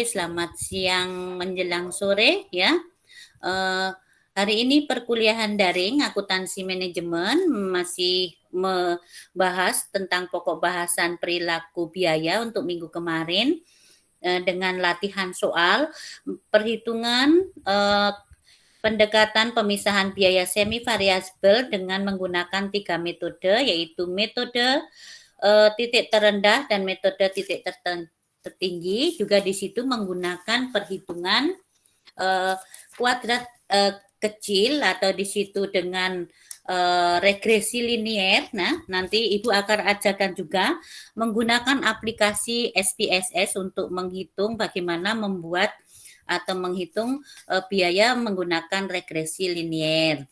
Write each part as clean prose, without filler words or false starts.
Selamat siang menjelang sore ya. Hari ini perkuliahan daring akuntansi manajemen masih membahas tentang pokok bahasan perilaku biaya untuk minggu kemarin dengan latihan soal perhitungan pendekatan pemisahan biaya semi variabel dengan menggunakan 3 metode, yaitu metode titik terendah dan metode titik tertinggi. Juga di situ menggunakan perhitungan kuadrat kecil atau di situ dengan regresi linier. Nah, nanti Ibu akan ajarkan juga menggunakan aplikasi SPSS untuk menghitung bagaimana membuat atau menghitung biaya menggunakan regresi linier.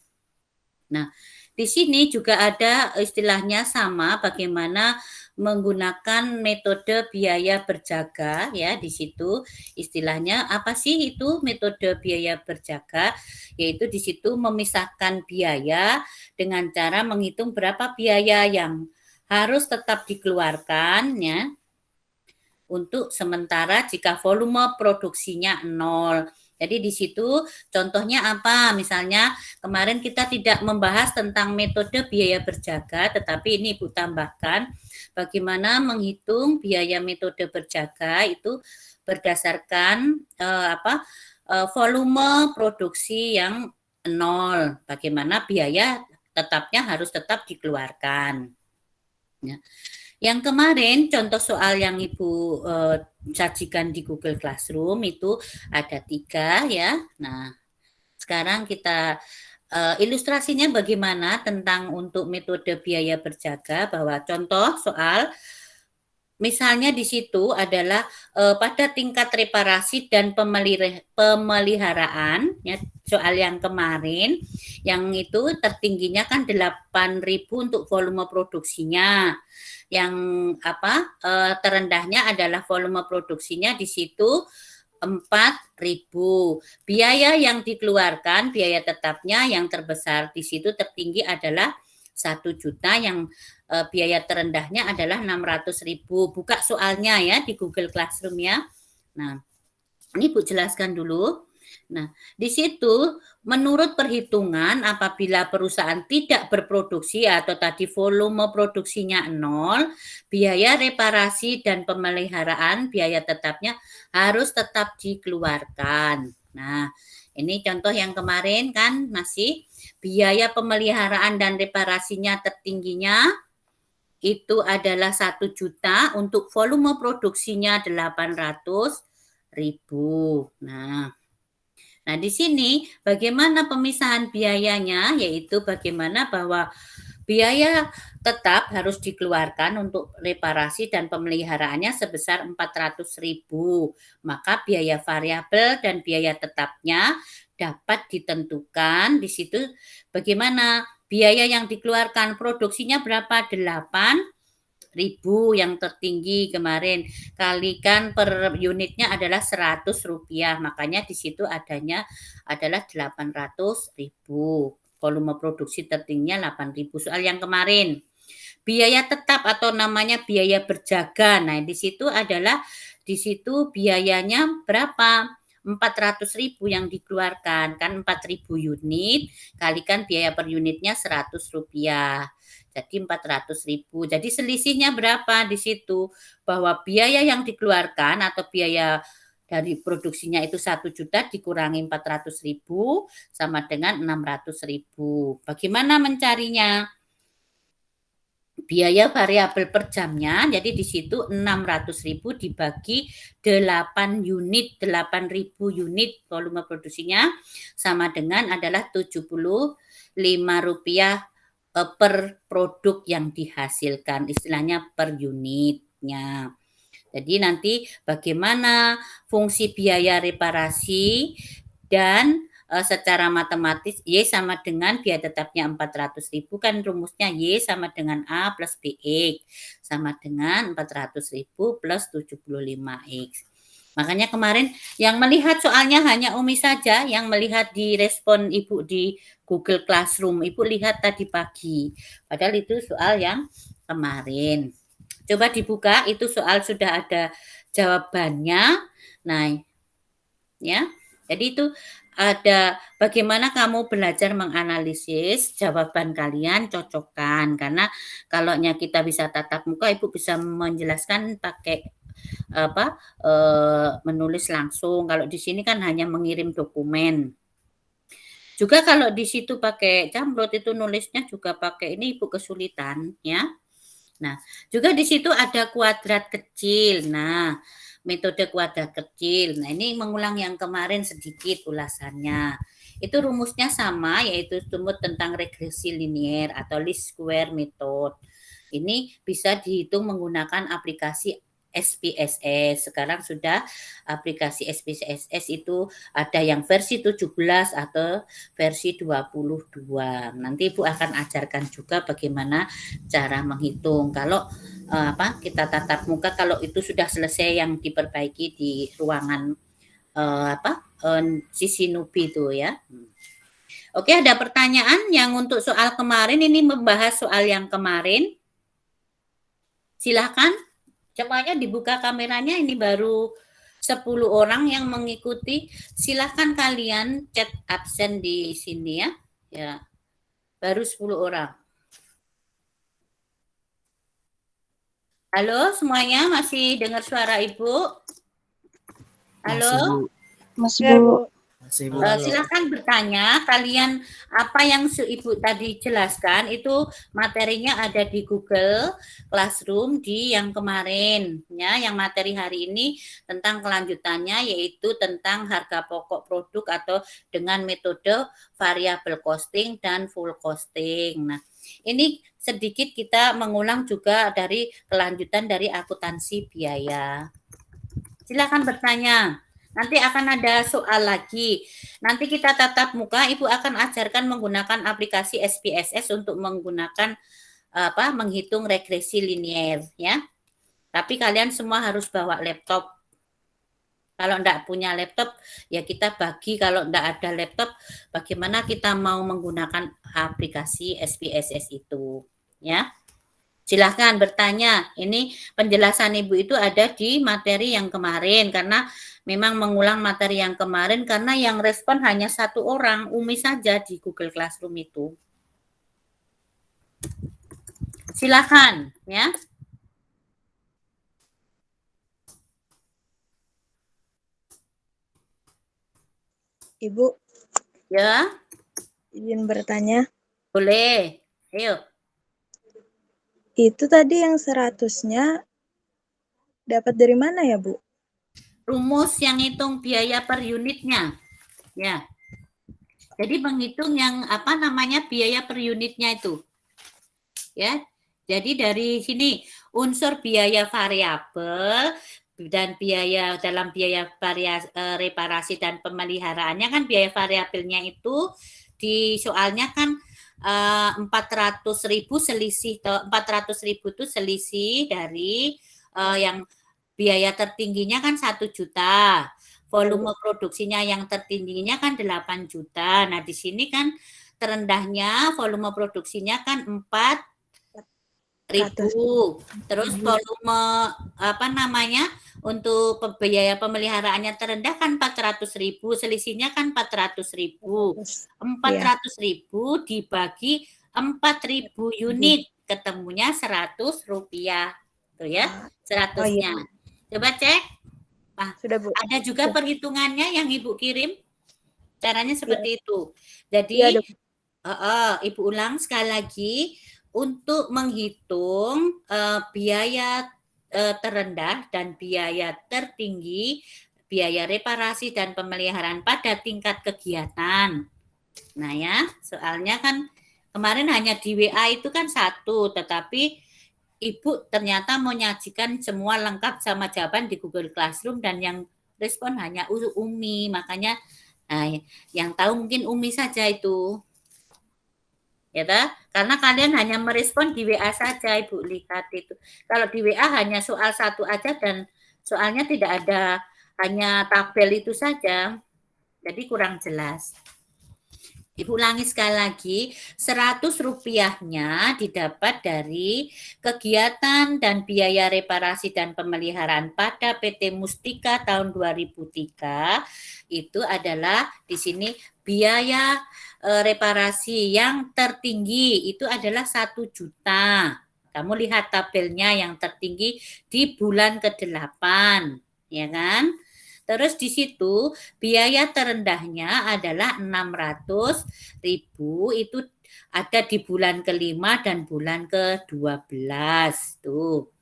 Nah, di sini juga ada istilahnya sama bagaimana menggunakan metode biaya berjaga ya. Di situ istilahnya apa sih itu metode biaya berjaga? Yaitu di situ memisahkan biaya dengan cara menghitung berapa biaya yang harus tetap dikeluarkan ya. Untuk sementara jika volume produksinya 0. Jadi di situ contohnya apa? Misalnya kemarin kita tidak membahas tentang metode biaya berjaga, tetapi ini Ibu tambahkan bagaimana menghitung biaya metode berjaga itu berdasarkan volume produksi yang 0. Bagaimana biaya tetapnya harus tetap dikeluarkan. Ya. Yang kemarin contoh soal yang Ibu sajikan di Google Classroom itu ada 3 ya. Nah, sekarang kita ilustrasinya bagaimana tentang untuk metode biaya berjaga, bahwa contoh soal misalnya di situ adalah pada tingkat reparasi dan pemeliharaan ya, soal yang kemarin yang itu tertingginya kan 8.000 untuk volume produksinya. Yang terendahnya adalah volume produksinya di situ 4.000. Biaya yang dikeluarkan, biaya tetapnya yang terbesar di situ tertinggi adalah 1 juta, yang biaya terendahnya adalah 600.000. Buka soalnya ya di Google Classroom ya. Nah, ini Bu jelaskan dulu. Nah, di situ menurut perhitungan apabila perusahaan tidak berproduksi atau tadi volume produksinya 0, biaya reparasi dan pemeliharaan biaya tetapnya harus tetap dikeluarkan. Nah, ini contoh yang kemarin kan masih biaya pemeliharaan dan reparasinya tertingginya itu adalah 1 juta untuk volume produksinya 800.000. Nah, di sini bagaimana pemisahan biayanya, yaitu bagaimana bahwa biaya tetap harus dikeluarkan untuk reparasi dan pemeliharaannya sebesar 400.000. Maka biaya variabel dan biaya tetapnya dapat ditentukan di situ bagaimana biaya yang dikeluarkan produksinya berapa? 8.000 yang tertinggi kemarin, kalikan per unitnya adalah Rp100, makanya di situ adanya adalah 800.000. Volume produksi tertingginya 8.000 soal yang kemarin. Biaya tetap atau namanya biaya berjaga. Nah, di situ adalah di situ biayanya berapa? 400.000 yang dikeluarkan, kan 4.000 unit kalikan biaya per unitnya Rp100. Jadi 400.000. Jadi selisihnya berapa di situ? Bahwa biaya yang dikeluarkan atau biaya dari produksinya itu 1 juta dikurangi 400.000 sama dengan 600.000. Bagaimana mencarinya? Biaya variabel per jamnya, jadi di situ 600.000 dibagi 8 unit, 8.000 unit volume produksinya sama dengan adalah Rp75 per produk yang dihasilkan, istilahnya per unitnya. Jadi nanti bagaimana fungsi biaya reparasi dan secara matematis Y sama dengan biaya tetapnya 400.000, kan rumusnya Y sama dengan A plus BX sama dengan 400.000 plus 75X. Makanya kemarin yang melihat soalnya hanya Umi saja, yang melihat di respon Ibu di Google Classroom. Ibu lihat tadi pagi. Padahal itu soal yang kemarin. Coba dibuka, itu soal sudah ada jawabannya. Nah, ya. Jadi itu ada bagaimana kamu belajar menganalisis jawaban kalian, cocokkan. Karena kalau kita bisa tatap muka, Ibu bisa menjelaskan pakai menulis langsung. Kalau di sini kan hanya mengirim dokumen. Juga kalau di situ pakai Jamblot itu nulisnya juga pakai ini Ibu kesulitan ya. Nah, juga di situ ada kuadrat kecil. Nah, metode kuadrat kecil. Nah, ini mengulang yang kemarin sedikit ulasannya. Itu rumusnya sama, yaitu rumus tentang regresi linier atau least square method. Ini bisa dihitung menggunakan aplikasi SPSS. Sekarang sudah aplikasi SPSS itu ada yang versi 17 atau versi 22. Nanti Ibu akan ajarkan juga bagaimana cara menghitung. Kalau kita tatap muka, kalau itu sudah selesai yang diperbaiki di ruangan sisi Nubi itu ya. Oke, ada pertanyaan yang untuk soal kemarin, ini membahas soal yang kemarin. Silakan, semuanya dibuka kameranya, ini baru 10 orang yang mengikuti. Silakan kalian chat absen di sini ya. Ya. Baru 10 orang. Halo semuanya, masih dengar suara Ibu? Halo? Masih, Bu. Silakan bertanya, kalian apa yang Ibu tadi jelaskan itu materinya ada di Google Classroom di yang kemarin ya, yang materi hari ini tentang kelanjutannya yaitu tentang harga pokok produk atau dengan metode variable costing dan full costing. Nah, ini sedikit kita mengulang juga dari kelanjutan dari akuntansi biaya. Silakan bertanya. Nanti akan ada soal lagi. Nanti kita tatap muka, Ibu akan ajarkan menggunakan aplikasi SPSS untuk menggunakan menghitung regresi linier ya. Tapi kalian semua harus bawa laptop. Kalau enggak punya laptop, ya kita bagi. Kalau enggak ada laptop, bagaimana kita mau menggunakan aplikasi SPSS itu ya. Silahkan bertanya. Ini penjelasan Ibu itu ada di materi yang kemarin karena memang mengulang materi yang kemarin karena yang respon hanya 1 orang, Umi saja di Google Classroom itu. Silahkan ya. Ibu. Ya. Izin bertanya. Boleh. Ayo. Itu tadi yang 100-nya dapat dari mana ya, Bu? Rumus yang hitung biaya per unitnya. Ya. Jadi menghitung yang biaya per unitnya itu. Ya. Jadi dari sini unsur biaya variabel dan biaya dalam biaya reparasi dan pemeliharaannya kan biaya variabelnya itu di soalnya kan 400.000 selisih 400.000 itu selisih dari yang biaya tertingginya kan 1 juta. Volume produksinya yang tertingginya kan 8 juta. Nah, di sini kan terendahnya volume produksinya kan 4.000. Terus volume untuk biaya pemeliharaannya terendah kan 400.000, selisihnya kan 400.000. 400.000 dibagi 4.000 unit, ketemunya 100 rupiah. Tuh ya, 100-nya. Coba cek. Nah, sudah, Bu. Ada juga perhitungannya yang Ibu kirim. Caranya seperti itu. Jadi, Ibu ulang sekali lagi. Untuk menghitung biaya terendah dan biaya tertinggi, biaya reparasi dan pemeliharaan pada tingkat kegiatan. Nah ya, soalnya kan kemarin hanya di WA itu kan 1, tetapi Ibu ternyata mau nyajikan semua lengkap sama jawaban di Google Classroom dan yang respon hanya Umi, makanya yang tahu mungkin Umi saja itu. Ya, karena kalian hanya merespon di WA saja, Ibu lihat itu. Kalau di WA hanya soal 1 aja dan soalnya tidak ada, hanya tabel itu saja. Jadi kurang jelas. Ibu ulangi sekali lagi, 100 rupiahnya didapat dari kegiatan dan biaya reparasi dan pemeliharaan pada PT Mustika tahun 2003. Itu adalah di sini biaya reparasi yang tertinggi itu adalah 1 juta. Kamu lihat tabelnya yang tertinggi di bulan ke-8, ya kan? Terus di situ biaya terendahnya adalah 600.000, itu ada di bulan ke-5 dan bulan ke-12 tuh.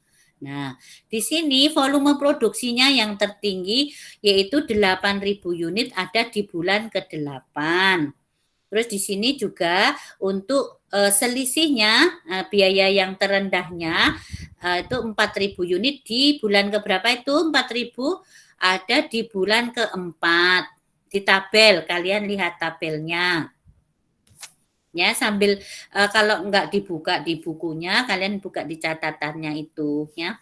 Nah, di sini volume produksinya yang tertinggi yaitu 8.000 unit ada di bulan ke-8. Terus di sini juga untuk selisihnya biaya yang terendahnya itu 4.000 unit di bulan keberapa itu 4.000 ada di bulan keempat. Di tabel, kalian lihat tabelnya. Ya, sambil kalau nggak dibuka di bukunya, kalian buka di catatannya itu, ya.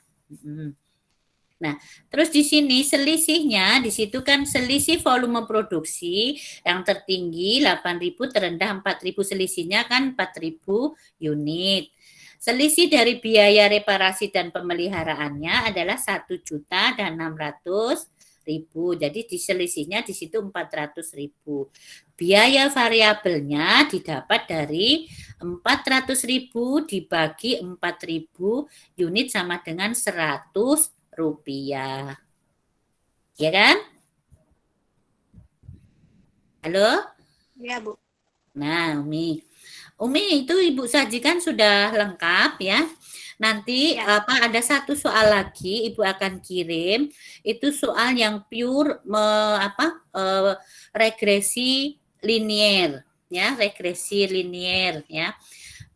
Nah, terus di sini selisihnya, di situ kan selisih volume produksi yang tertinggi 8.000, terendah 4.000, selisihnya kan 4.000 unit. Selisih dari biaya reparasi dan pemeliharaannya adalah 1 juta dan 600.000. Jadi selisihnya di situ 400.000. Biaya variabelnya didapat dari 400.000 dibagi 4.000 unit sama dengan 100 rupiah. Ya kan? Halo? Iya, Bu. Nah, Umi itu Ibu sajikan sudah lengkap ya. Nanti Ya. ada satu soal lagi Ibu akan kirim. Itu soal yang pure regresi linier ya, regresi linier ya.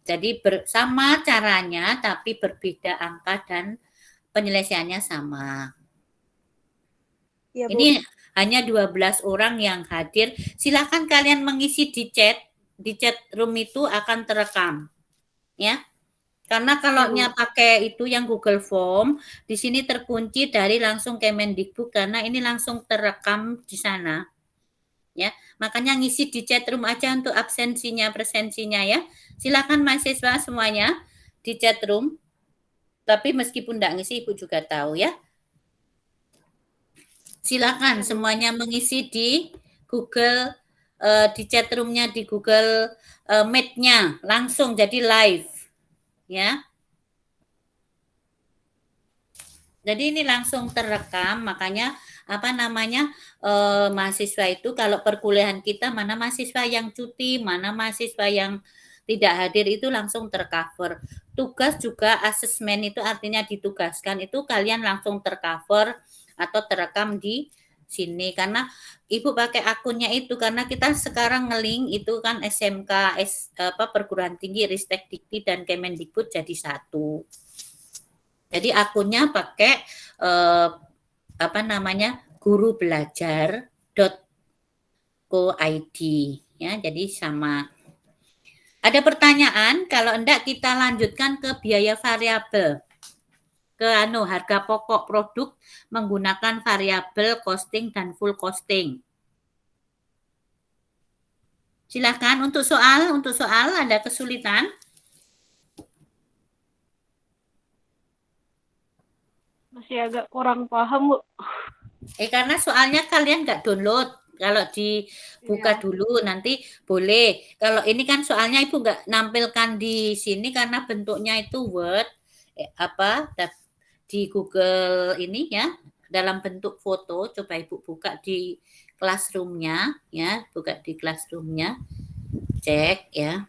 Jadi sama caranya tapi berbeda angka dan penyelesaiannya sama. Iya, Bu. Ini hanya 12 orang yang hadir. Silakan kalian mengisi di chat. Di chat room itu akan terekam. Ya. Karena kalau pakai itu yang Google Form, di sini terkunci dari langsung Kemendikbud karena ini langsung terekam di sana. Ya, makanya ngisi di chat room aja untuk absensinya, presensinya ya. Silakan mahasiswa semuanya di chat room. Tapi meskipun enggak ngisi, Ibu juga tahu ya. Silakan semuanya mengisi di Google di chat roomnya di Google Meet-nya langsung jadi live ya. Jadi ini langsung terekam, makanya mahasiswa itu kalau perkuliahan kita mana mahasiswa yang cuti, mana mahasiswa yang tidak hadir itu langsung tercover. Tugas juga asesmen itu artinya ditugaskan itu kalian langsung tercover atau terekam di sini karena Ibu pakai akunnya itu karena kita sekarang ngelink itu kan SMK perguruan tinggi Ristek Dikti dan Kemendikbud jadi satu. Jadi akunnya pakai gurubelajar.co.id ya. Jadi sama. Ada pertanyaan? Kalau enggak kita lanjutkan ke biaya variabel. Ke harga pokok produk menggunakan variabel costing dan full costing. Silakan untuk soal ada kesulitan? Masih agak kurang paham, Bu. Karena soalnya kalian nggak download. Kalau dibuka dulu nanti boleh. Kalau ini kan soalnya Ibu nggak nampilkan di sini karena bentuknya itu Word di Google ini ya dalam bentuk foto. Coba Ibu buka di Classroom-nya ya, buka di Classroom-nya. Cek ya.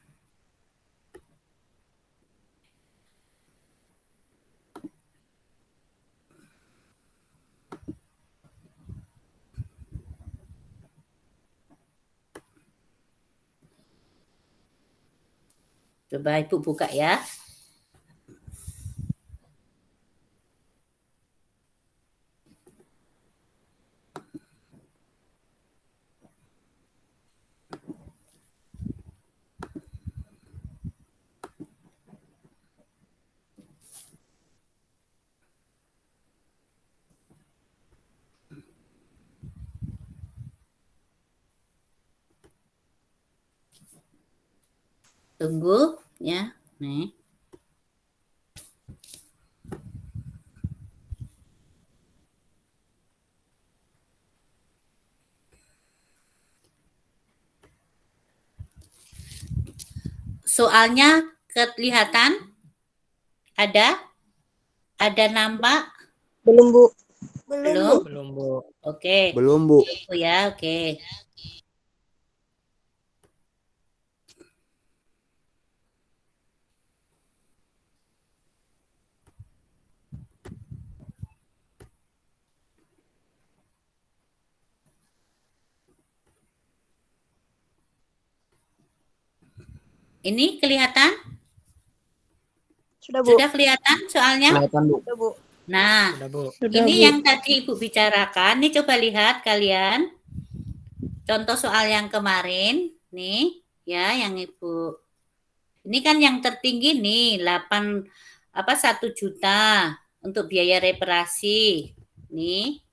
Coba Ibu buka ya. Tunggu ya. Nih. Soalnya kelihatan? Ada? Ada nampak? Belum, Bu. Belum? Belum, Bu. Oke. Belum, Bu. Tunggu ya, oke. Ini kelihatan? Sudah, Bu. Sudah kelihatan soalnya? Kelihatan, Bu. Sudah, Bu. Nah, Sudah, Bu. Sudah, ini Bu. yang tadi Ibu bicarakan. Nih coba lihat kalian. Contoh soal yang kemarin. Nih, ya yang Ibu. Ini kan yang tertinggi nih, 1 juta untuk biaya reparasi. Nih.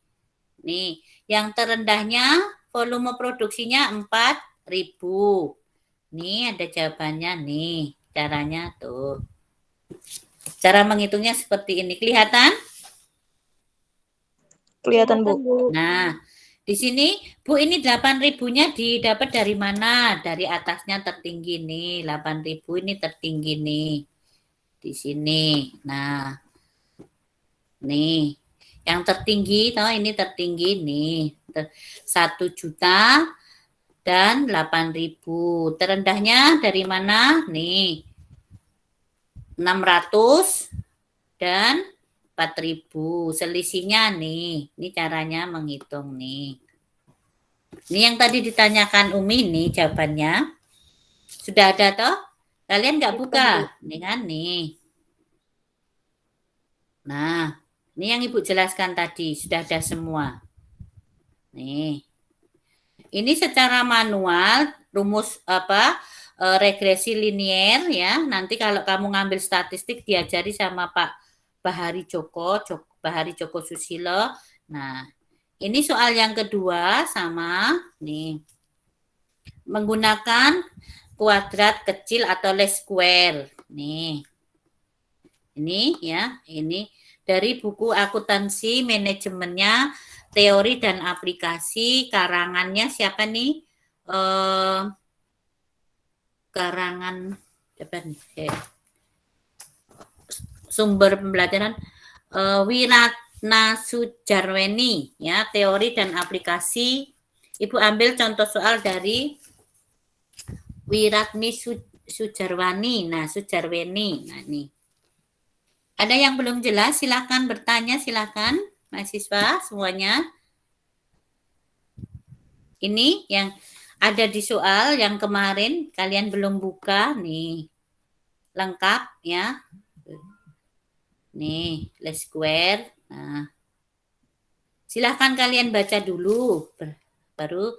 Nih, yang terendahnya volume produksinya 4.000. Nih ada jawabannya nih. Caranya tuh. Cara menghitungnya seperti ini. Kelihatan? Kelihatan, Bu. Nah, di sini Bu ini 8.000-nya didapat dari mana? Dari atasnya tertinggi nih. 8.000 ini tertinggi nih. Di sini. Nah. Nih. Yang tertinggi, tahu ini tertinggi nih. 1 juta dan 8.000. Terendahnya dari mana? Nih. 600 dan 4.000. Selisihnya nih. Ini caranya menghitung nih. Ini yang tadi ditanyakan Umi nih jawabannya. Sudah ada toh? Kalian nggak buka? Nih kan nih. Nah, ini yang Ibu jelaskan tadi. Sudah ada semua. Nih. Ini secara manual rumus regresi linier ya. Nanti kalau kamu ngambil statistik diajari sama Pak Bahari Joko Susilo. Nah, ini soal yang kedua sama nih. Menggunakan kuadrat kecil atau least square. Nih. Ini ya, ini dari buku akuntansi manajemennya teori dan aplikasi, karangannya siapa nih? Karangan apa nih? Sumber pembelajaran Wiratna Sujarweni ya, teori dan aplikasi. Ibu ambil contoh soal dari Wiratni Sujarwani. Nah, Sujarweni. Nah, nih. Ada yang belum jelas? Silakan bertanya, silakan mahasiswa semuanya. Ini yang ada di soal yang kemarin kalian belum buka nih. Lengkap ya. Nih, least square. Nah. Silahkan kalian baca dulu baru.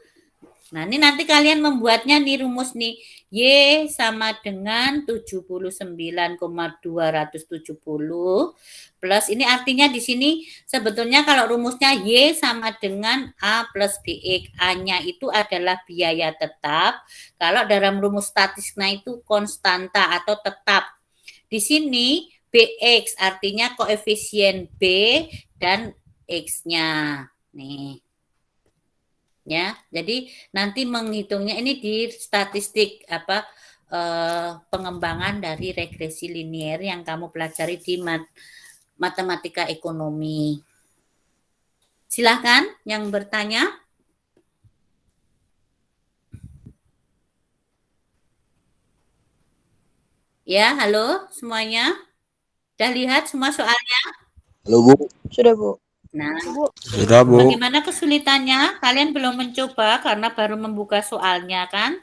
Nah, ini nanti kalian membuatnya nih rumus nih. Y sama dengan 79,270 plus ini artinya di sini sebetulnya kalau rumusnya Y sama dengan A plus BX. A-nya itu adalah biaya tetap. Kalau dalam rumus statistiknya itu konstanta atau tetap. Di sini BX artinya koefisien B dan X-nya. Nih. Ya, jadi nanti menghitungnya ini di statistik pengembangan dari regresi linier yang kamu pelajari di matematika ekonomi. Silakan yang bertanya. Ya, halo semuanya. Sudah lihat semua soalnya? Halo, Bu. Sudah, Bu. Nah, Sudah, Bu. bagaimana kesulitannya? Kalian belum mencoba karena baru membuka soalnya kan?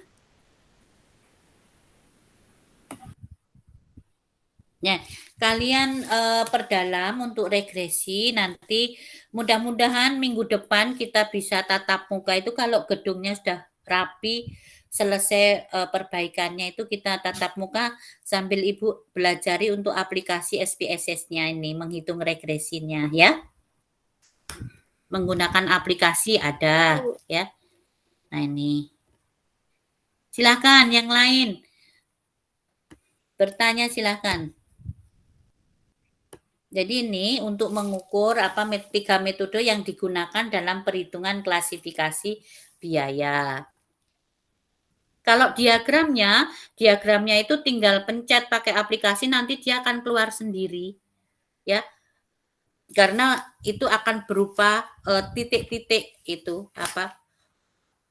Ya, kalian perdalam untuk regresi nanti mudah-mudahan minggu depan kita bisa tatap muka itu kalau gedungnya sudah rapi selesai perbaikannya itu kita tatap muka sambil Ibu belajari untuk aplikasi SPSS-nya ini menghitung regresinya ya. Menggunakan aplikasi ada ya. Nah ini. Silakan yang lain. Bertanya silakan. Jadi ini untuk mengukur tiga metode yang digunakan dalam perhitungan klasifikasi biaya. Kalau diagramnya itu tinggal pencet pakai aplikasi, nanti dia akan keluar sendiri, ya. Karena itu akan berupa titik-titik itu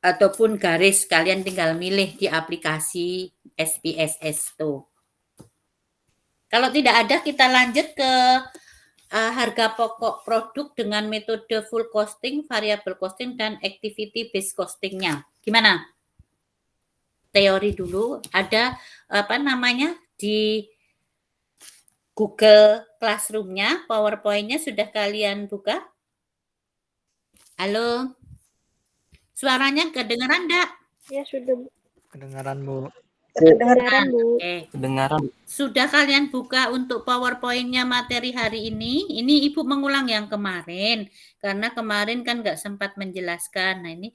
ataupun garis, kalian tinggal milih di aplikasi SPSS tuh. Kalau tidak ada, kita lanjut ke harga pokok produk dengan metode full costing, variable costing, dan activity based costingnya. Gimana? Teori dulu, ada di Google Classroom-nya, PowerPoint-nya sudah kalian buka? Halo? Suaranya kedengaran enggak? Ya sudah, Bu. Kedengaran, Bu. Kedengaran, Bu. Oke. Kedengaran. Sudah kalian buka untuk PowerPoint-nya materi hari ini? Ini Ibu mengulang yang kemarin, karena kemarin kan nggak sempat menjelaskan. Nah, ini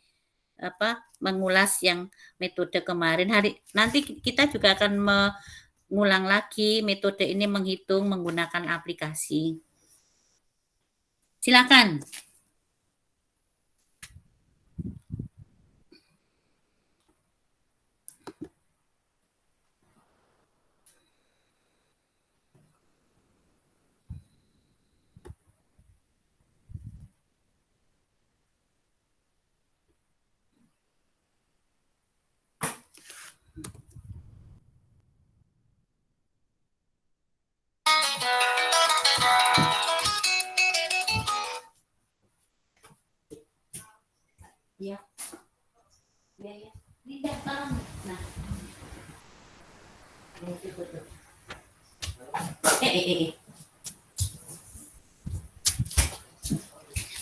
mengulas yang metode kemarin. Nanti kita juga akan mengulang lagi metode ini menghitung menggunakan aplikasi. Silakan. Ya. Ya. Tidak paham. Nah.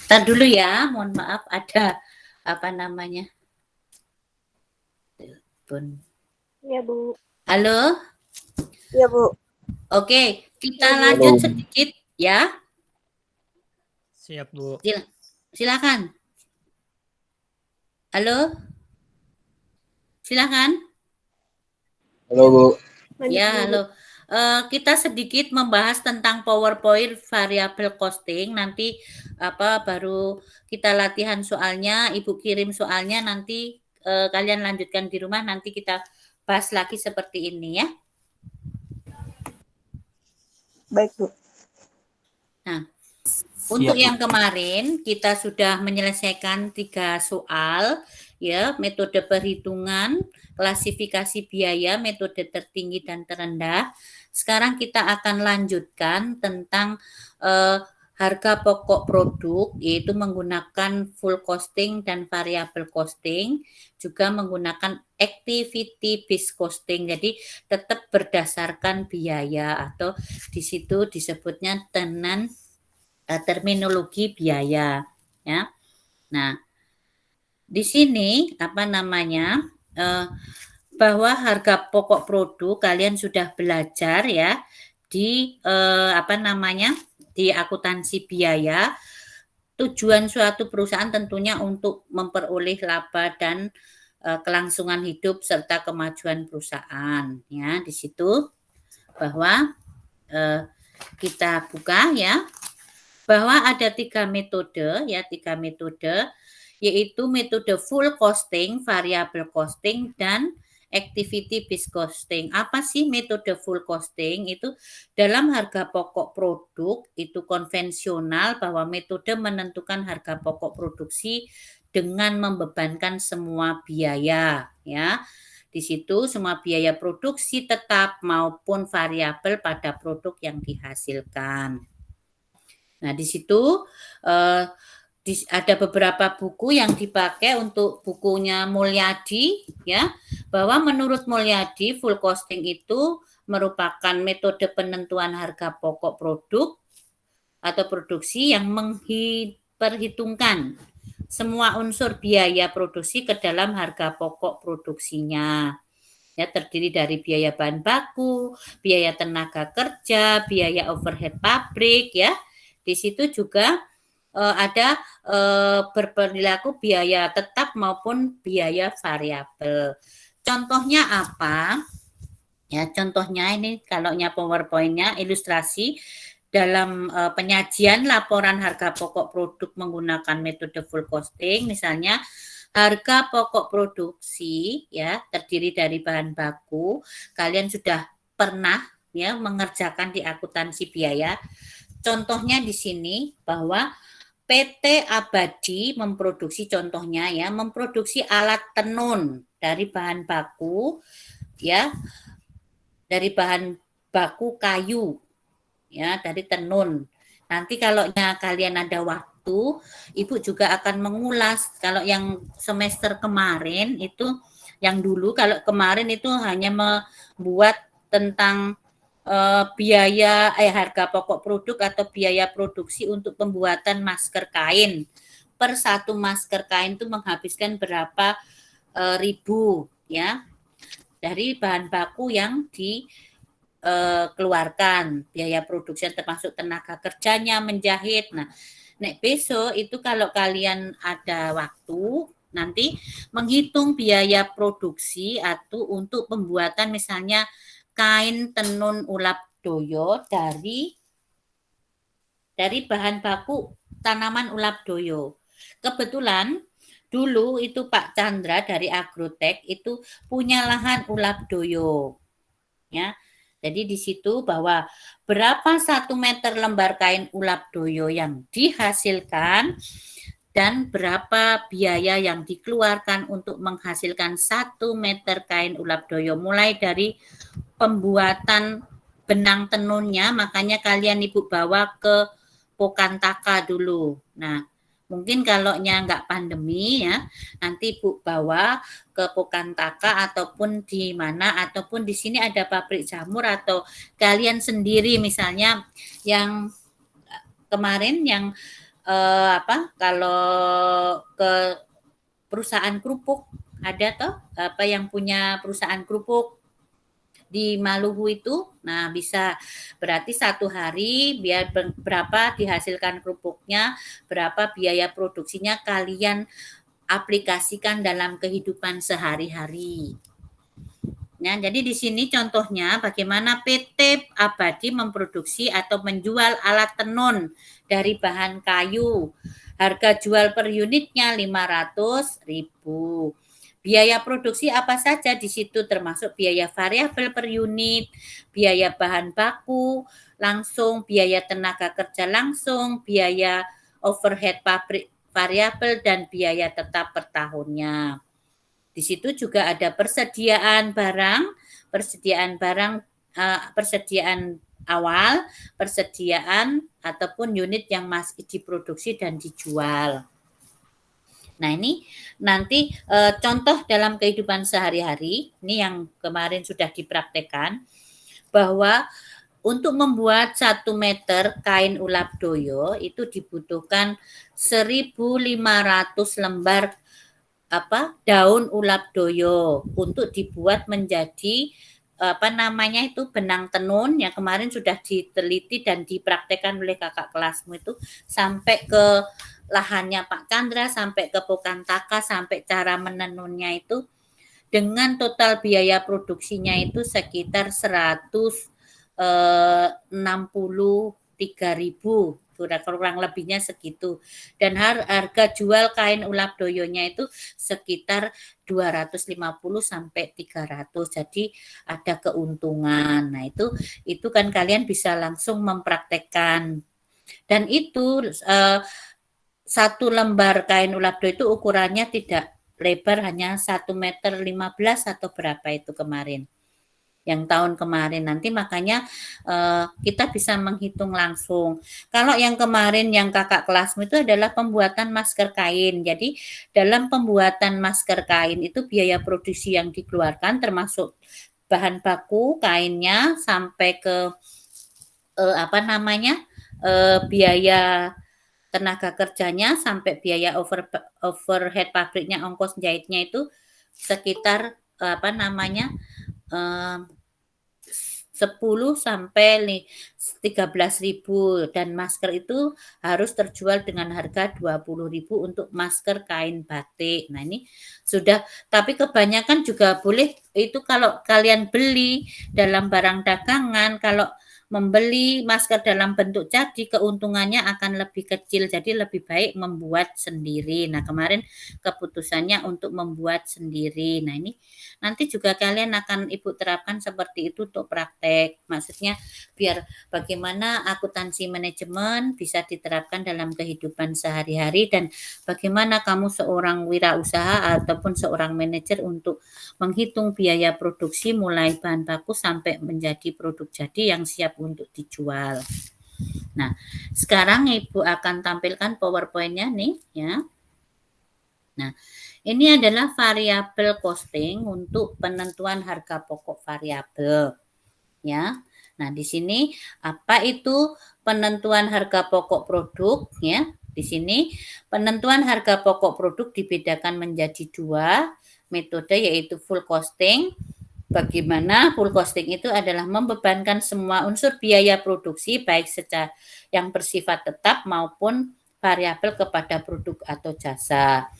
Ntar dulu ya, mohon maaf ada telepon. Ya, Bu. Halo? Iya, Bu. Oke, kita lanjut sedikit ya. Siap, Bu. Silakan. Halo? Silakan. Halo, Bu. Ya, halo. Kita sedikit membahas tentang PowerPoint variable costing. Nanti baru kita latihan soalnya, Ibu kirim soalnya, nanti kalian lanjutkan di rumah, nanti kita bahas lagi seperti ini ya. Baik, Bu. Nah, untuk yang kemarin kita sudah menyelesaikan 3 soal ya, metode perhitungan, klasifikasi biaya, metode tertinggi dan terendah. Sekarang kita akan lanjutkan tentang harga pokok produk, yaitu menggunakan full costing dan variable costing, juga menggunakan activity based costing. Jadi tetap berdasarkan biaya, atau di situ disebutnya dengan terminologi biaya ya. Nah, di sini bahwa harga pokok produk kalian sudah belajar ya di di akuntansi biaya. Tujuan suatu perusahaan tentunya untuk memperoleh laba dan kelangsungan hidup serta kemajuan perusahaan ya. Di situ bahwa kita buka ya, bahwa ada 3 metode, yaitu metode full costing, variable costing, dan activity based costing. Apa sih metode full costing? Itu dalam harga pokok produk, itu konvensional bahwa metode menentukan harga pokok produksi dengan membebankan semua biaya, ya. Di situ semua biaya produksi tetap maupun variabel pada produk yang dihasilkan. Nah, di situ ada beberapa buku yang dipakai untuk bukunya Mulyadi ya, bahwa menurut Mulyadi full costing itu merupakan metode penentuan harga pokok produk atau produksi yang memperhitungkan semua unsur biaya produksi ke dalam harga pokok produksinya. Ya, terdiri dari biaya bahan baku, biaya tenaga kerja, biaya overhead pabrik ya. Di situ juga ada berperilaku biaya tetap maupun biaya variabel. Contohnya apa? Ya, contohnya ini kalaunya PowerPoint-nya ilustrasi dalam penyajian laporan harga pokok produk menggunakan metode full costing, misalnya harga pokok produksi ya terdiri dari bahan baku, kalian sudah pernah ya mengerjakan di akuntansi biaya. Contohnya di sini bahwa PT Abadi memproduksi contohnya ya, memproduksi alat tenun dari bahan baku ya, dari bahan baku kayu ya, dari tenun. Nanti kalau kalian ada waktu, Ibu juga akan mengulas. Kalau yang semester kemarin itu, yang dulu kalau kemarin itu hanya membuat tentang biaya harga pokok produk atau biaya produksi untuk pembuatan masker kain. Per satu masker kain itu menghabiskan berapa ribu ya dari bahan baku yang dikeluarkan, biaya produksi termasuk tenaga kerjanya menjahit. Nah, nek besok itu kalau kalian ada waktu nanti menghitung biaya produksi atau untuk pembuatan misalnya kain tenun ulap doyo dari bahan baku tanaman ulap doyo. Kebetulan dulu itu Pak Chandra dari Agrotek itu punya lahan ulap doyo. Ya. Jadi di situ bahwa berapa 1 meter lembar kain ulap doyo yang dihasilkan dan berapa biaya yang dikeluarkan untuk menghasilkan 1 meter kain ulap doyo mulai dari pembuatan benang tenunnya, makanya kalian Ibu bawa ke Pokantaka dulu. Nah, mungkin kalau nggak pandemi ya, nanti Ibu bawa ke Pokantaka ataupun di mana, ataupun di sini ada pabrik jamur atau kalian sendiri misalnya yang kemarin yang kalau ke perusahaan kerupuk ada toh apa yang punya perusahaan kerupuk di Maluku itu, nah bisa berarti 1 hari biar berapa dihasilkan kerupuknya, berapa biaya produksinya kalian aplikasikan dalam kehidupan sehari-hari. Nah, jadi di sini contohnya bagaimana PT Abadi memproduksi atau menjual alat tenun dari bahan kayu. Harga jual per unitnya 500.000. Biaya produksi apa saja di situ termasuk biaya variabel per unit, biaya bahan baku langsung, biaya tenaga kerja langsung, biaya overhead pabrik variabel dan biaya tetap per tahunnya. Di situ juga ada persediaan barang, persediaan awal, persediaan ataupun unit yang masih diproduksi dan dijual. Nah, ini nanti contoh dalam kehidupan sehari-hari, ini yang kemarin sudah dipraktekkan, bahwa untuk membuat 1 meter kain ulap doyo itu dibutuhkan 1.500 lembar daun ulap doyo untuk dibuat menjadi benang tenun yang kemarin sudah diteliti dan dipraktekkan oleh kakak kelasmu itu sampai ke lahannya Pak Chandra, sampai ke Pokantaka, sampai cara menenunnya itu dengan total biaya produksinya itu sekitar 163.000, kurang lebihnya segitu. Dan harga jual kain ulap doyonya itu sekitar 250 sampai 300. Jadi ada keuntungan. Nah, itu kan kalian bisa langsung mempraktekkan. Dan itu 1 lembar kain ulap doyo itu ukurannya tidak lebar, hanya 1,15 meter atau berapa itu kemarin. Yang tahun kemarin nanti makanya kita bisa menghitung langsung. Kalau yang kemarin yang kakak kelasmu itu adalah pembuatan masker kain. Jadi dalam pembuatan masker kain itu biaya produksi yang dikeluarkan termasuk bahan baku kainnya sampai ke biaya tenaga kerjanya sampai biaya overhead pabriknya, ongkos jahitnya itu sekitar 10 sampai 13.000 dan masker itu harus terjual dengan harga 20.000 untuk masker kain batik. Nah, ini sudah, tapi kebanyakan juga boleh itu kalau kalian beli dalam barang dagangan, kalau membeli masker dalam bentuk jadi keuntungannya akan lebih kecil, jadi lebih baik membuat sendiri. Nah, kemarin keputusannya untuk membuat sendiri. Nah, ini nanti juga kalian akan Ibu terapkan seperti itu untuk praktek. Maksudnya biar bagaimana akuntansi manajemen bisa diterapkan dalam kehidupan sehari-hari dan bagaimana kamu seorang wirausaha ataupun seorang manajer untuk menghitung biaya produksi mulai bahan baku sampai menjadi produk jadi yang siap untuk dijual. Nah, sekarang Ibu akan tampilkan PowerPoint-nya nih ya. Nah, ini adalah variabel costing untuk penentuan harga pokok variabel. Ya. Nah, di sini apa itu penentuan harga pokok produk ya? Di sini penentuan harga pokok produk dibedakan menjadi 2 metode yaitu full costing. Bagaimana full costing itu adalah membebankan semua unsur biaya produksi baik secara yang bersifat tetap maupun variabel kepada produk atau jasa.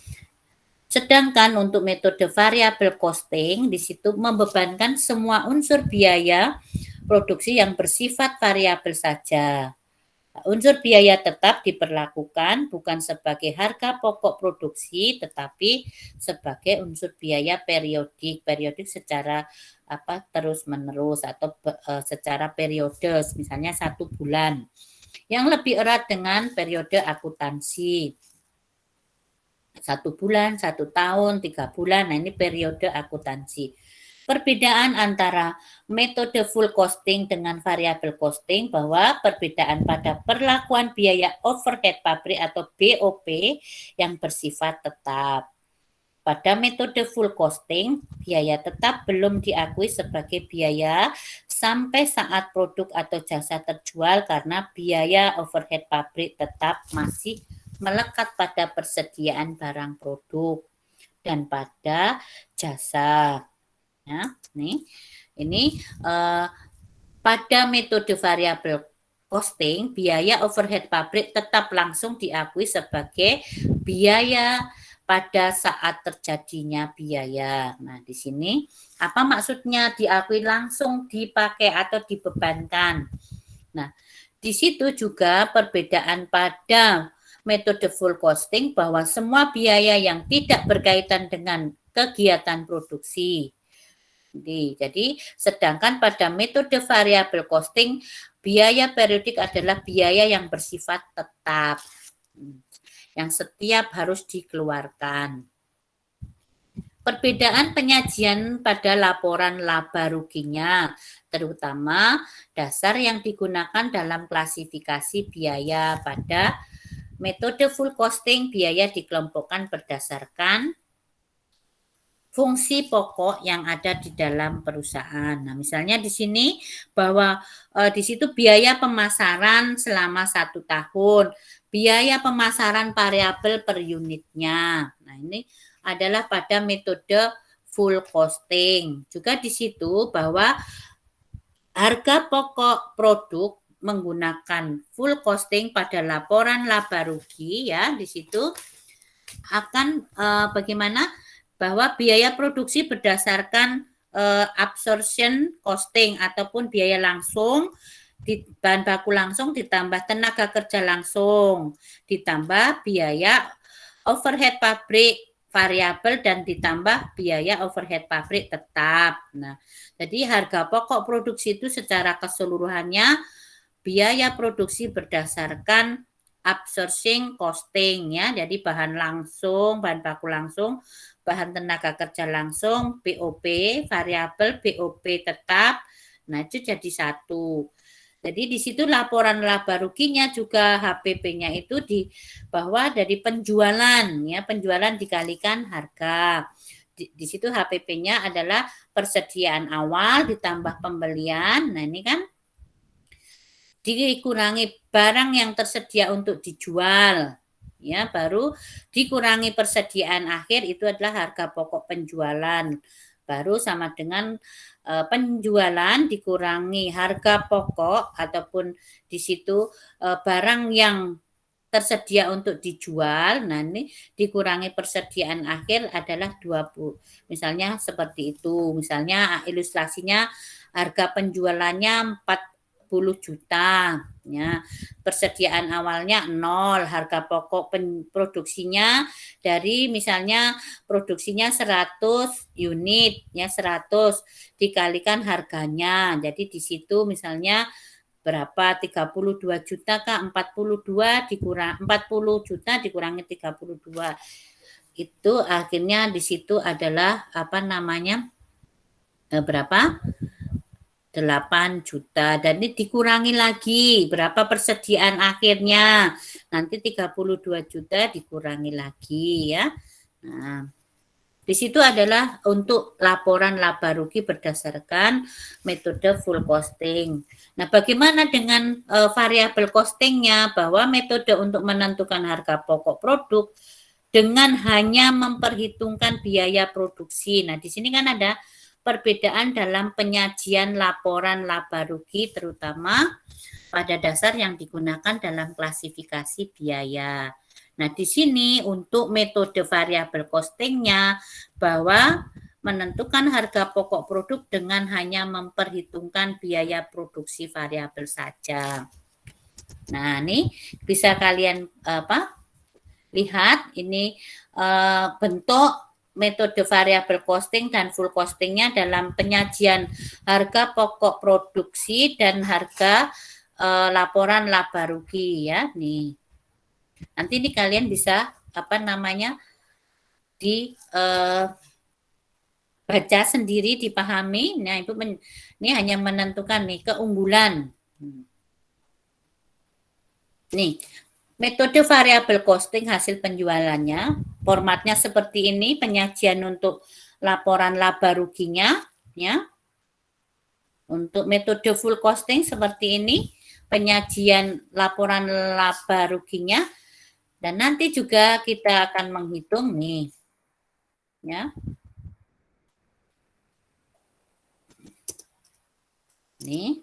Sedangkan untuk metode variabel costing di situ membebankan semua unsur biaya produksi yang bersifat variabel saja. Unsur biaya tetap diperlakukan bukan sebagai harga pokok produksi tetapi sebagai unsur biaya periodik secara terus-menerus atau secara periode, misalnya 1 bulan. Yang lebih erat dengan periode akuntansi. 1 bulan, 1 tahun, 3 bulan. Nah, ini periode akuntansi. Perbedaan antara metode full costing dengan variable costing bahwa perbedaan pada perlakuan biaya overhead pabrik atau BOP yang bersifat tetap. Pada metode full costing, biaya tetap belum diakui sebagai biaya sampai saat produk atau jasa terjual karena biaya overhead pabrik tetap masih melekat pada persediaan barang produk dan pada jasa. Ya, ini pada metode variabel costing, biaya overhead pabrik tetap langsung diakui sebagai biaya pada saat terjadinya biaya. Nah, di sini apa maksudnya diakui langsung, dipakai atau dibebankan? Nah, di situ juga perbedaan pada metode full costing bahwa semua biaya yang tidak berkaitan dengan kegiatan produksi. Jadi, sedangkan pada metode variabel costing, biaya periodik adalah biaya yang bersifat tetap, yang setiap harus dikeluarkan. Perbedaan penyajian pada laporan laba ruginya, terutama dasar yang digunakan dalam klasifikasi biaya pada metode full costing, biaya dikelompokkan berdasarkan fungsi pokok yang ada di dalam perusahaan. Nah, misalnya di sini bahwa di situ biaya pemasaran selama 1 tahun, biaya pemasaran variabel per unitnya. Nah, ini adalah pada metode full costing. Juga di situ bahwa harga pokok produk menggunakan full costing pada laporan laba rugi ya, di situ akan bagaimana bahwa biaya produksi berdasarkan absorption costing ataupun biaya langsung di bahan baku langsung ditambah tenaga kerja langsung ditambah biaya overhead pabrik variabel dan ditambah biaya overhead pabrik tetap. Nah, jadi harga pokok produksi itu secara keseluruhannya biaya produksi berdasarkan absorbing costing ya. Jadi bahan langsung, bahan baku langsung, bahan tenaga kerja langsung, BOP, variabel, BOP tetap. Nah, itu jadi 1. Jadi di situ laporan laba ruginya juga HPP-nya itu di bahwa dari penjualan ya, penjualan dikalikan harga. Di situ HPP-nya adalah persediaan awal ditambah pembelian. Nah, ini kan dikurangi barang yang tersedia untuk dijual. Ya, baru dikurangi persediaan akhir itu adalah harga pokok penjualan. baru sama dengan penjualan dikurangi harga pokok ataupun di situ barang yang tersedia untuk dijual. Nah, ini dikurangi persediaan akhir adalah 20. Misalnya seperti itu. Misalnya ilustrasinya harga penjualannya 40 juta. Ya, persediaan awalnya 0, harga pokok produksinya dari misalnya produksinya 100 unit, ya 100 dikalikan harganya. Jadi di situ misalnya berapa 32 juta kah 42 dikurang 40 juta dikurangi 32 itu akhirnya di situ adalah apa namanya berapa 8 juta dan ini dikurangi lagi berapa persediaan akhirnya nanti 32 juta dikurangi lagi ya. Nah, di situ adalah untuk laporan laba rugi berdasarkan metode full costing. Nah, bagaimana dengan variabel costingnya? Bahwa metode untuk menentukan harga pokok produk dengan hanya memperhitungkan biaya produksi. Nah, di sini kan ada perbedaan dalam penyajian laporan laba rugi terutama pada dasar yang digunakan dalam klasifikasi biaya. Nah, di sini untuk metode variabel costingnya bahwa menentukan harga pokok produk dengan hanya memperhitungkan biaya produksi variabel saja. Nah, ini bisa kalian lihat ini bentuk metode variabel costing dan full costingnya dalam penyajian harga pokok produksi dan harga laporan laba rugi ya nih. Nanti ini kalian bisa baca sendiri, dipahami. Nah, Ibu ini hanya menentukan nih keunggulan. Nih, metode variabel costing hasil penjualannya, formatnya seperti ini, penyajian untuk laporan laba ruginya, ya. Untuk metode full costing seperti ini, penyajian laporan laba ruginya, dan nanti juga kita akan menghitung nih, ya. Nih.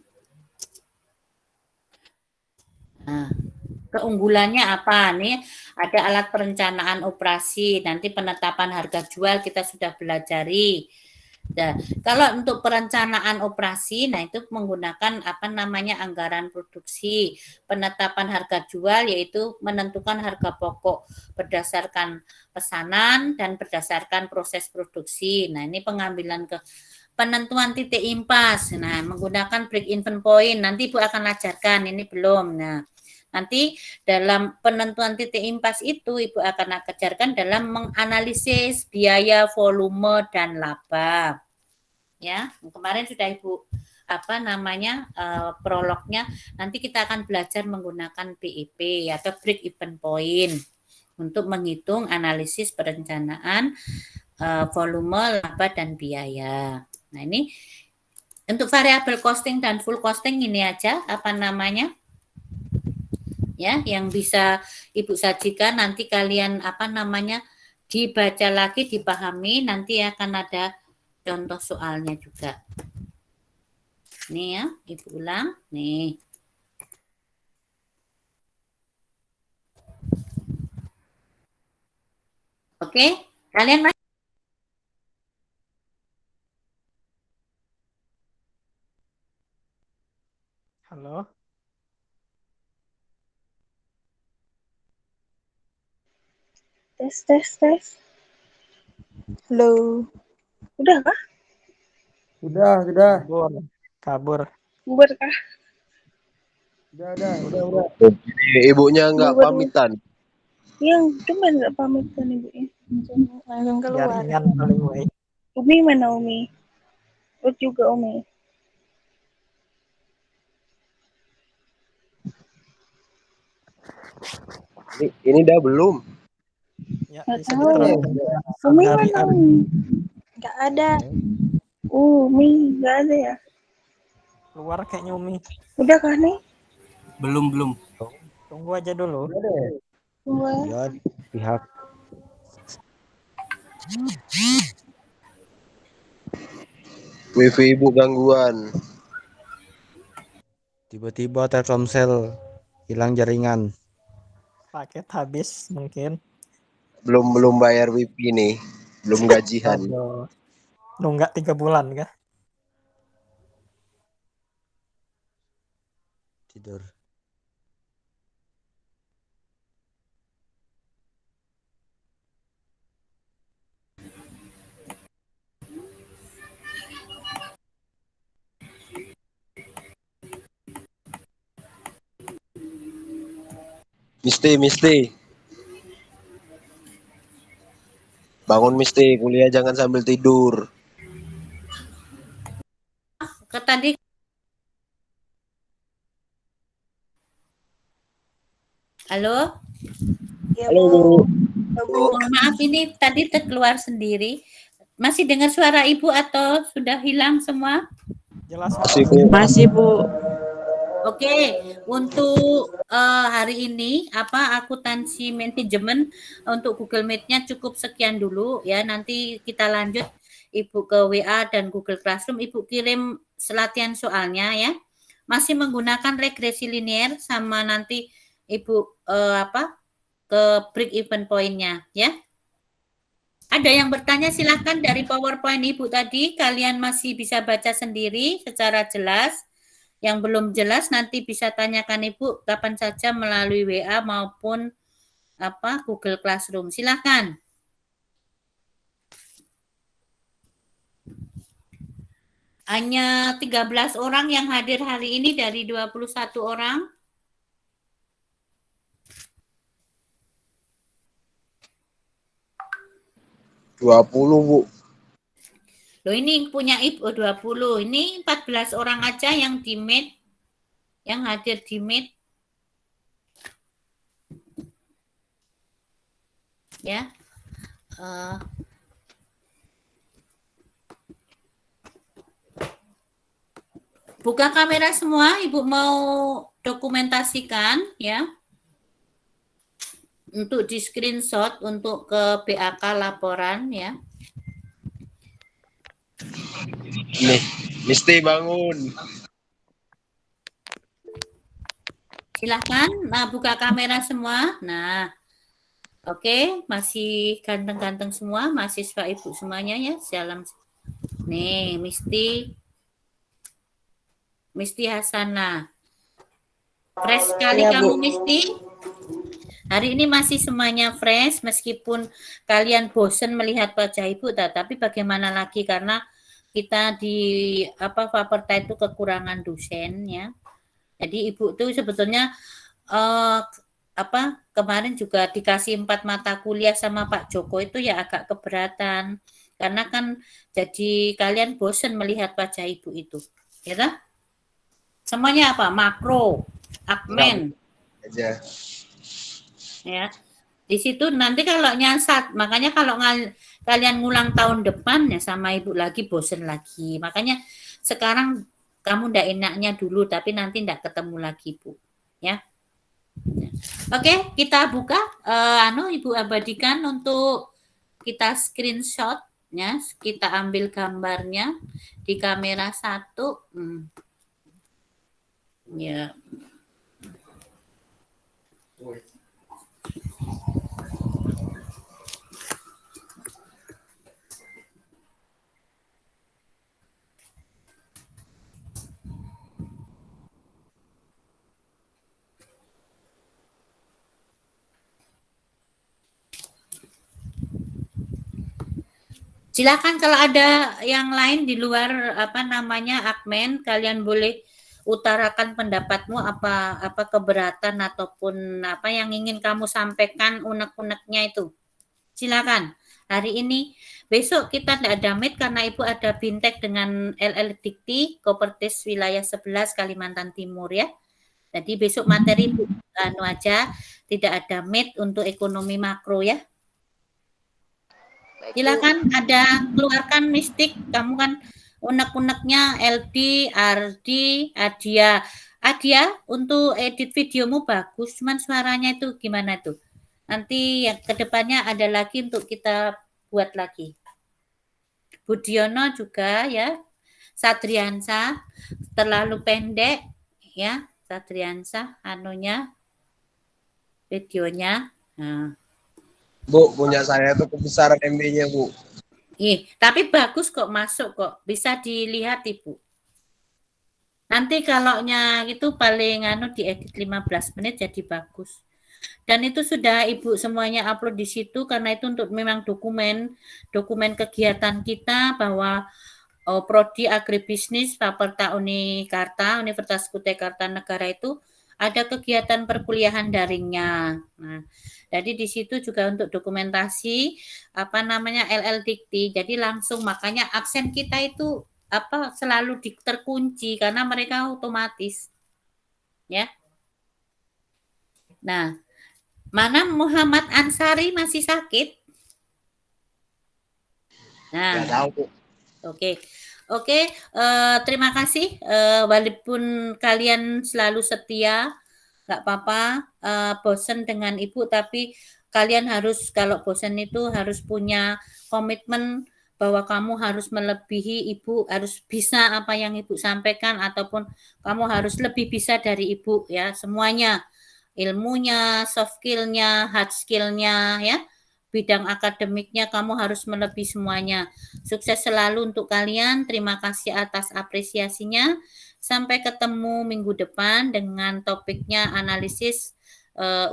Nah, keunggulannya apa? Nih, ada alat perencanaan operasi, nanti penetapan harga jual kita sudah belajari. Nah, kalau untuk perencanaan operasi, nah itu menggunakan anggaran produksi, penetapan harga jual yaitu menentukan harga pokok berdasarkan pesanan dan berdasarkan proses produksi. Nah, ini pengambilan penentuan titik impas. Nah, menggunakan break even point. Nanti Ibu akan ajarkan, ini belum. Nah, nanti dalam penentuan titik impas itu Ibu akan ajarkan dalam menganalisis biaya, volume, dan laba. Ya, kemarin sudah Ibu prolognya. Nanti kita akan belajar menggunakan BEP atau break even point untuk menghitung analisis perencanaan volume, laba, dan biaya. Nah, ini untuk variabel costing dan full costing ini aja ya yang bisa Ibu sajikan. Nanti kalian dibaca lagi, dipahami, nanti akan ada contoh soalnya juga. Nih ya, Ibu ulang nih. Oke, kalian masih? Halo. Tes. Halo. Udah kah? Sudah. Kabur. Bubar kah? Udah. Jadi ibunya nggak Bubar. pamitan. Yang cuma nggak pamitan ibunya. Langsung keluar. Jaringan paling baik. Umi mana Umi? Ut juga Umi. Ini dah belum. Ya, Nggak bisa tahu. diteruskan. Umi Dari mana Umi? Nggak ada. Umi nggak ada ya? keluar kayaknya Umi. Udah kah nih? Belum. Tunggu aja dulu. Tunggu Ya, ya. pihak Wifi ibu gangguan. Tiba-tiba Telkomsel hilang jaringan. Paket habis mungkin. Belum bayar wifi nih. Belum gajian. Aduh. Nunggak 3 bulan kah? Tidur. Misti. Bangun Misti, kuliah jangan sambil tidur. Tadi halo, Iya, Halo, Bu. Bu. Halo, Bu. mohon maaf ini tadi terkeluar sendiri. Masih dengar suara ibu atau sudah hilang semua? Jelas. Masih, Bu. Masih, Bu. Oke, untuk hari ini akuntansi manajemen untuk Google Meet-nya cukup sekian dulu ya. Nanti kita lanjut Ibu ke WA dan Google Classroom. Ibu kirim latihan soalnya ya. Masih menggunakan regresi linear sama nanti Ibu ke break even point-nya ya. Ada yang bertanya silahkan dari PowerPoint Ibu tadi. Kalian masih bisa baca sendiri secara jelas. Yang belum jelas nanti bisa tanyakan Ibu kapan saja melalui WA maupun Google Classroom. Silakan. Hanya 13 orang yang hadir hari ini dari 21 orang. $20, Bu. Loh ini punya Ibu 20. Ini 14 orang aja yang di Meet. Yang hadir di Meet. Ya. Buka kamera semua, Ibu mau dokumentasikan ya. Untuk di screenshot untuk ke BAK laporan ya. Nih, Misti bangun. Silahkan, nah buka kamera semua. Nah, oke, masih ganteng-ganteng semua, mahasiswa Ibu semuanya ya. Salam. Nih, Misti Hasana. Fresh sekali Ya, kamu, Bu. Misti. Hari ini masih semuanya fresh, meskipun kalian bosan melihat wajah Ibu, tapi bagaimana lagi karena kita di Faperta itu kekurangan dosen ya. Jadi Ibu tuh sebetulnya kemarin juga dikasih 4 mata kuliah sama Pak Joko itu ya agak keberatan karena kan jadi kalian bosan melihat wajah Ibu itu, ya toh? Semuanya makro, admin Aja. ya. Di situ nanti kalau nyasat, makanya kalau kalian ngulang tahun depan ya sama Ibu lagi bosen lagi. Makanya sekarang kamu ndak enaknya dulu tapi nanti ndak ketemu lagi, Bu. Ya. Oke, kita buka Ibu abadikan untuk kita screenshot ya. Kita ambil gambarnya di kamera 1. Ya. Silakan kalau ada yang lain di luar admin, kalian boleh utarakan pendapatmu apa keberatan ataupun apa yang ingin kamu sampaikan unek-uneknya itu. Silakan. Hari ini, besok kita tidak ada meet karena Ibu ada bintek dengan LL Dikti, Kopertis wilayah 11 Kalimantan Timur ya. Jadi besok materi Ibu aja, tidak ada meet untuk ekonomi makro ya. Silakan ada keluarkan mistik, kamu kan unek-uneknya LD, RD, Adia. Adia untuk edit videomu bagus, cuman suaranya itu gimana tuh? Nanti yang kedepannya ada lagi untuk kita buat lagi. Budiono juga ya. Satriansa terlalu pendek ya, Satriansa videonya. Nah, Bu, punya saya tuh kebesaran MB-nya, Bu. tapi bagus kok, masuk kok. Bisa dilihat Ibu. Nanti kalaunya itu paling diedit 15 menit jadi bagus. Dan itu sudah Ibu semuanya upload di situ karena itu untuk memang dokumen kegiatan kita bahwa Prodi Agribisnis Fakultas Unikarta, Universitas Kutai Kartanegara itu ada kegiatan perkuliahan daringnya. Nah, jadi di situ juga untuk dokumentasi LL Dikti. Jadi langsung makanya absen kita itu selalu terkunci karena mereka otomatis. Ya. Nah, mana Muhammad Ansari masih sakit? Nah, Nggak tahu, Bu. Oke, terima kasih. Walaupun kalian selalu setia, nggak apa-apa. Bosen dengan Ibu, tapi kalian harus kalau bosen itu harus punya komitmen bahwa kamu harus melebihi Ibu, harus bisa apa yang Ibu sampaikan ataupun kamu harus lebih bisa dari Ibu ya, semuanya. Ilmunya, soft skill-nya, hard skill-nya ya. Bidang akademiknya kamu harus melebihi semuanya. Sukses selalu untuk kalian. Terima kasih atas apresiasinya. Sampai ketemu minggu depan dengan topiknya analisis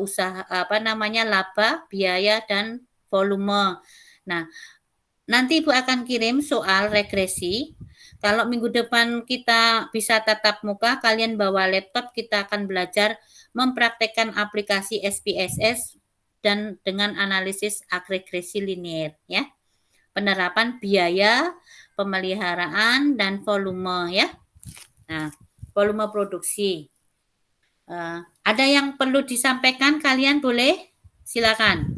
usaha laba, biaya dan volume. Nah, nanti Ibu akan kirim soal regresi. Kalau minggu depan kita bisa tatap muka, kalian bawa laptop, kita akan belajar mempraktekkan aplikasi SPSS dan dengan analisis regresi linear ya. Penerapan biaya, pemeliharaan dan volume ya. Nah, volume produksi. Ada yang perlu disampaikan kalian boleh? Silakan.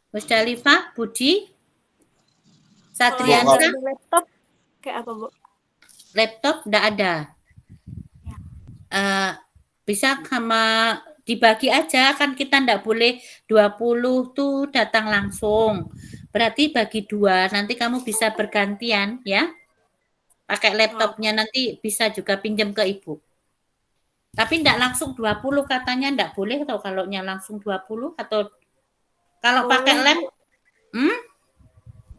Musdalifah, Budi, Satriansa. Kalau ada laptop kayak apa, Bu? Laptop enggak ada. Bisa sama dibagi aja, kan kita enggak boleh 20 tuh datang langsung. Berarti bagi 2, nanti kamu bisa bergantian ya. Pakai laptopnya nanti bisa juga pinjam ke Ibu. Tapi enggak langsung 20 katanya enggak boleh atau kalau langsung 20 atau kalau pakai lab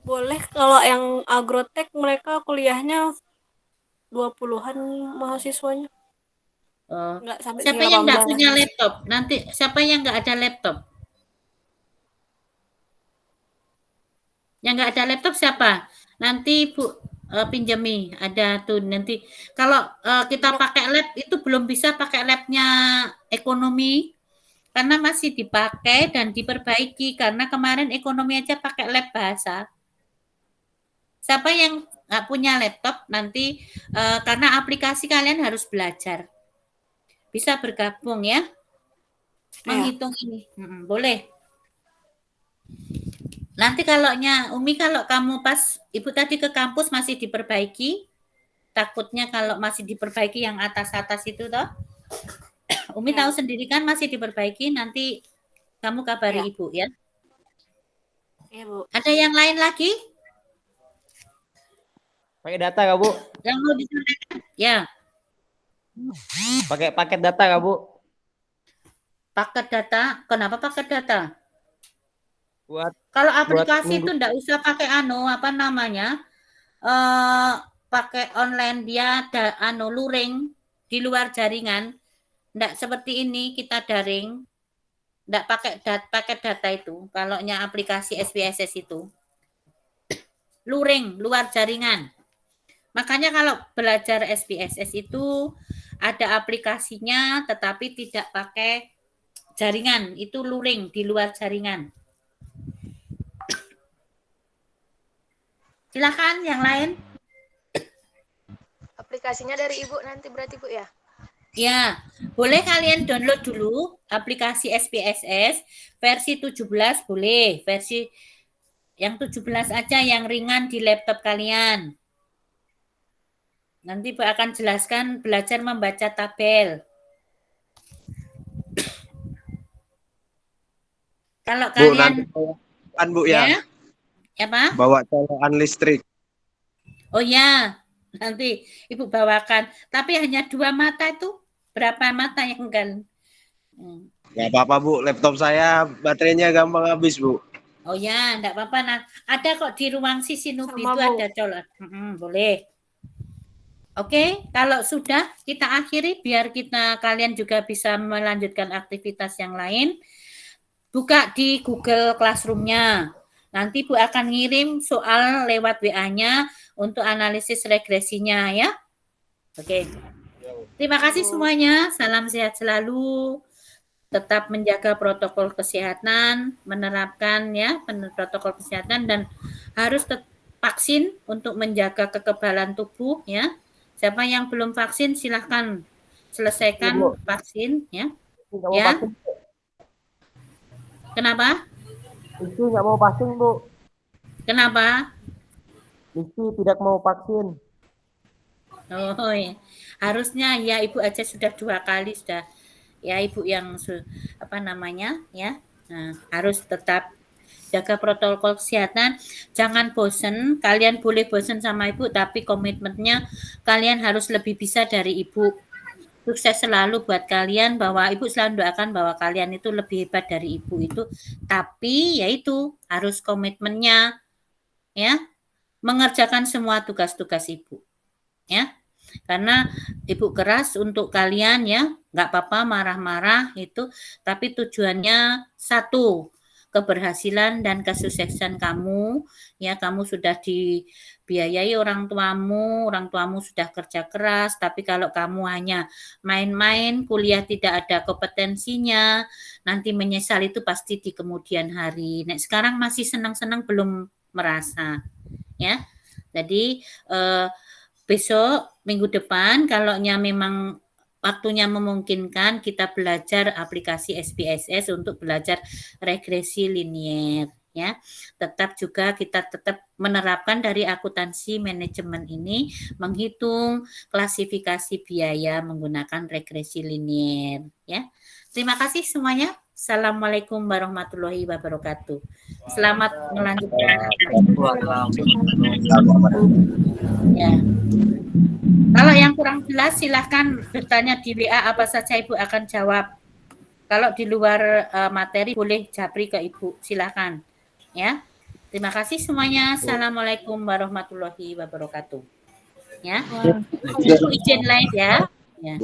Boleh, kalau yang agrotek mereka kuliahnya 20-an mahasiswanya. Enggak sampai Siapa yang enggak 18. punya laptop? Nanti siapa yang enggak ada laptop? Yang enggak ada laptop siapa? Nanti Bu pinjami, ada tuh nanti. Kalau kita pakai lab itu belum bisa pakai labnya ekonomi karena masih dipakai dan diperbaiki karena kemarin ekonomi aja pakai lab bahasa. Siapa yang nggak punya laptop nanti karena aplikasi kalian harus belajar. Bisa bergabung ya. Menghitung ini. Boleh. Nanti Umi kalau kamu pas Ibu tadi ke kampus masih diperbaiki. Takutnya kalau masih diperbaiki yang atas-atas itu toh. Umi tahu sendiri kan masih diperbaiki, nanti kamu kabari Ibu ya. Iya, Bu. Ada yang lain lagi? Pakai data nggak, Bu? Yang mau disampaikan? Ya. Pakai paket data nggak, Bu? Paket data. Kenapa paket data? Buat kalau aplikasi itu enggak usah pakai pakai online, dia ada luring di luar jaringan. Enggak seperti ini kita daring. Enggak pakai data itu. Kalau aplikasi SPSS itu luring luar jaringan. Makanya kalau belajar SPSS itu ada aplikasinya tetapi tidak pakai jaringan, itu luring di luar jaringan. Silakan yang lain. Aplikasinya dari Ibu nanti berarti, Bu ya? Ya, boleh kalian download dulu aplikasi SPSS versi 17 boleh, versi yang 17 aja yang ringan di laptop kalian. Nanti Bu akan jelaskan belajar membaca tabel. Kalau Bu, kalian kan Bu ya? Apa? Bawa colokan listrik. Oh ya, Nanti Ibu bawakan. Tapi hanya 2 mata itu. Berapa mata yang kan? Nggak apa-apa Bu, laptop saya baterainya gampang habis Bu. Oh ya, enggak apa-apa. Nah, ada kok di ruang sisi Nubi Sama, itu Bu. ada colok. Boleh. Oke, kalau sudah kita akhiri biar kalian juga bisa melanjutkan aktivitas yang lain. Buka di Google Classroom-nya. Nanti Bu akan ngirim soal lewat WA-nya untuk analisis regresinya ya. Oke. Terima kasih semuanya. Salam sehat selalu. Tetap menjaga protokol kesehatan, menerapkan ya protokol kesehatan dan harus vaksin untuk menjaga kekebalan tubuh ya. Siapa yang belum vaksin silahkan selesaikan vaksin ya. Ya. Kenapa? Rizky nggak mau vaksin Bu. Kenapa? Rizky tidak mau vaksin. Oh ya. Harusnya ya Ibu aja sudah 2 kali sudah. Ya Ibu yang apa namanya ya. Nah, harus tetap jaga protokol kesehatan, jangan bosen. Kalian boleh bosen sama Ibu, tapi komitmennya kalian harus lebih bisa dari Ibu. Sukses selalu buat kalian, bahwa Ibu selalu doakan bahwa kalian itu lebih hebat dari Ibu itu. Tapi yaitu harus komitmennya, ya, mengerjakan semua tugas-tugas Ibu, ya. Karena Ibu keras untuk kalian ya, nggak apa-apa marah-marah itu, tapi tujuannya satu, keberhasilan dan kesuksesan kamu ya. Kamu sudah dibiayai orang tuamu sudah kerja keras, tapi kalau kamu hanya main-main, kuliah tidak ada kompetensinya, nanti menyesal itu pasti di kemudian hari. Nah, sekarang masih senang-senang belum merasa ya. Jadi besok minggu depan kalau memang waktunya memungkinkan, kita belajar aplikasi SPSS untuk belajar regresi linier ya. Kita tetap menerapkan dari akuntansi manajemen ini menghitung klasifikasi biaya menggunakan regresi linier ya. Terima kasih semuanya. Assalamualaikum warahmatullahi wabarakatuh. Selamat melanjutkan. Ya. Kalau yang kurang jelas silahkan bertanya di WA, apa saja Ibu akan jawab. Kalau di luar materi boleh japri ke Ibu, silahkan. Ya, terima kasih semuanya. Assalamualaikum warahmatullahi wabarakatuh. Ya, Ibu izin live ya. Ya.